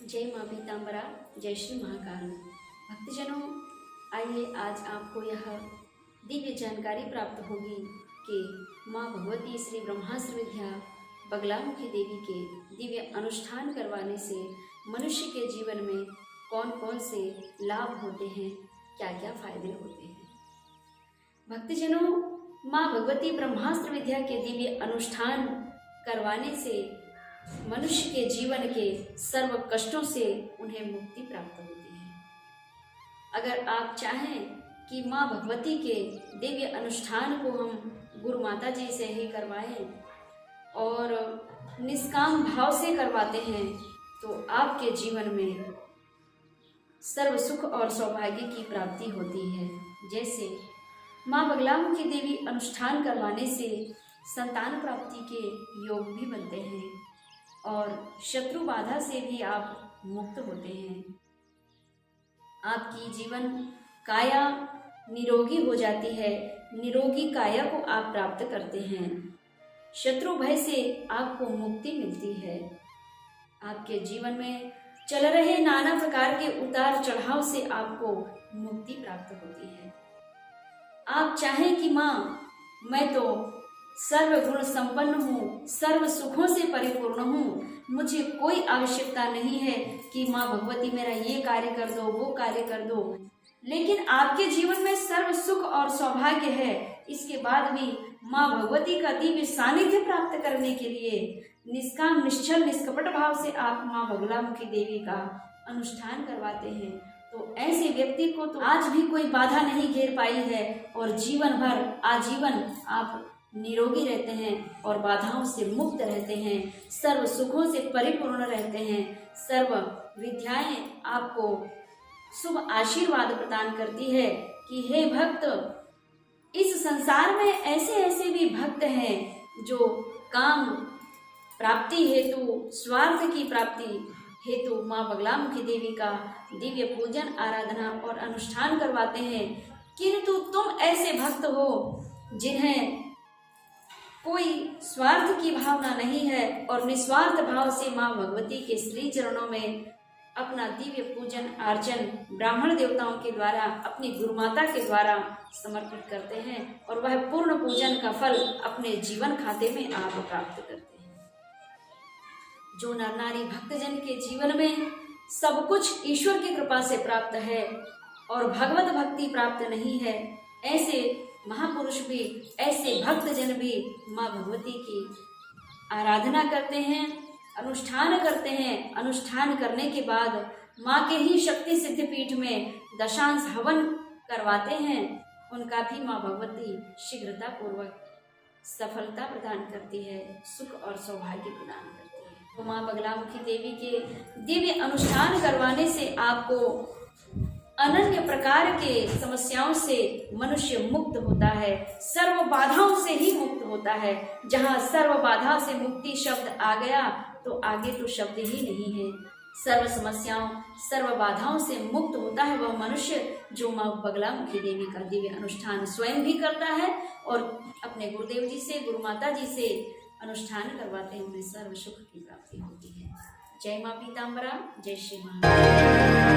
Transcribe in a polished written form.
जय माँ पीताम्बरा, जय श्री महाकाल। भक्तजनों, आइए आज आपको यह दिव्य जानकारी प्राप्त होगी कि माँ भगवती श्री ब्रह्मास्त्र विद्या बगलामुखी देवी के दिव्य अनुष्ठान करवाने से मनुष्य के जीवन में कौन कौन से लाभ होते हैं, क्या क्या फायदे होते हैं। भक्तजनों, माँ भगवती ब्रह्मास्त्र विद्या के दिव्य अनुष्ठान करवाने से मनुष्य के जीवन के सर्व कष्टों से उन्हें मुक्ति प्राप्त होती है। अगर आप चाहें कि माँ भगवती के दिव्य अनुष्ठान को हम गुरु माता जी से ही करवाएं और निष्काम भाव से करवाते हैं तो आपके जीवन में सर्व सुख और सौभाग्य की प्राप्ति होती है। जैसे माँ बगलामुखी देवी अनुष्ठान करवाने से संतान प्राप्ति के योग भी बनते हैं और शत्रु बाधा से भी आप मुक्त होते हैं। आपकी जीवन काया निरोगी हो जाती है, निरोगी काया को आप प्राप्त करते हैं। शत्रु भय से आपको मुक्ति मिलती है। आपके जीवन में चल रहे नाना प्रकार के उतार चढ़ाव से आपको मुक्ति प्राप्त होती है। आप चाहें कि माँ मैं तो सर्व गुण संपन्न हूँ, सर्व सुखों से परिपूर्ण हूँ, मुझे कोई आवश्यकता नहीं है कि माँ भगवती मेरा ये कार्य कर दो, वो कार्य कर दो, लेकिन आपके जीवन में सर्व सुख और सौभाग्य है। इसके बाद भी माँ भगवती का दिव्य सानिध्य प्राप्त करने के लिए निष्काम निश्चल निष्कपट भाव से आप माँ बगलामुखी देवी का अनुष्ठान करवाते हैं तो ऐसे व्यक्ति को तो आज भी कोई बाधा नहीं घेर पाई है और जीवन भर आजीवन आप निरोगी रहते हैं और बाधाओं से मुक्त रहते हैं, सर्व सुखों से परिपूर्ण रहते हैं। सर्व विद्याएं आपको शुभ आशीर्वाद प्रदान करती है कि हे भक्त, इस संसार में ऐसे ऐसे भी भक्त हैं जो काम प्राप्ति हेतु, स्वार्थ की प्राप्ति हेतु माँ बगलामुखी देवी का दिव्य पूजन आराधना और अनुष्ठान करवाते हैं, किंतु तुम ऐसे भक्त हो जिन्हें कोई स्वार्थ की भावना नहीं है और निस्वार्थ भाव से माँ भगवती के श्री चरणों में अपना दिव्य पूजन अर्चन ब्राह्मण देवताओं के द्वारा, अपनी गुरु माता के द्वारा समर्पित करते हैं और वह पूर्ण पूजन का फल अपने जीवन खाते में आप प्राप्त करते हैं। जो नर नारी भक्तजन के जीवन में सब कुछ ईश्वर की कृपा से प्राप्त है और भगवत भक्ति प्राप्त नहीं है, ऐसे महापुरुष भी, ऐसे भक्तजन भी माँ भगवती की आराधना करते हैं, अनुष्ठान करते हैं। अनुष्ठान करने के बाद माँ के ही शक्ति सिद्ध पीठ में दशांश हवन करवाते हैं। उनका भी माँ भगवती शीघ्रता पूर्वक सफलता प्रदान करती है, सुख और सौभाग्य प्रदान करती है। तो माँ बगलामुखी देवी के दिव्य अनुष्ठान करवाने से आपको अनन्य प्रकार के समस्याओं से मनुष्य मुक्त होता है, सर्व बाधाओं से ही मुक्त होता है। जहाँ सर्व बाधा से मुक्ति शब्द आ गया तो आगे तो शब्द ही नहीं है। सर्व समस्याओं, सर्व बाधाओं से मुक्त होता है वह मनुष्य जो माँ बगलामुखी देवी का दिव्य अनुष्ठान स्वयं भी करता है और अपने गुरुदेव जी से, गुरु माता जी से अनुष्ठान करवाते हैं, उन्हें सर्व सुख की प्राप्ति होती है। जय माँ पीताम्बरा, जय श्री महाकाल।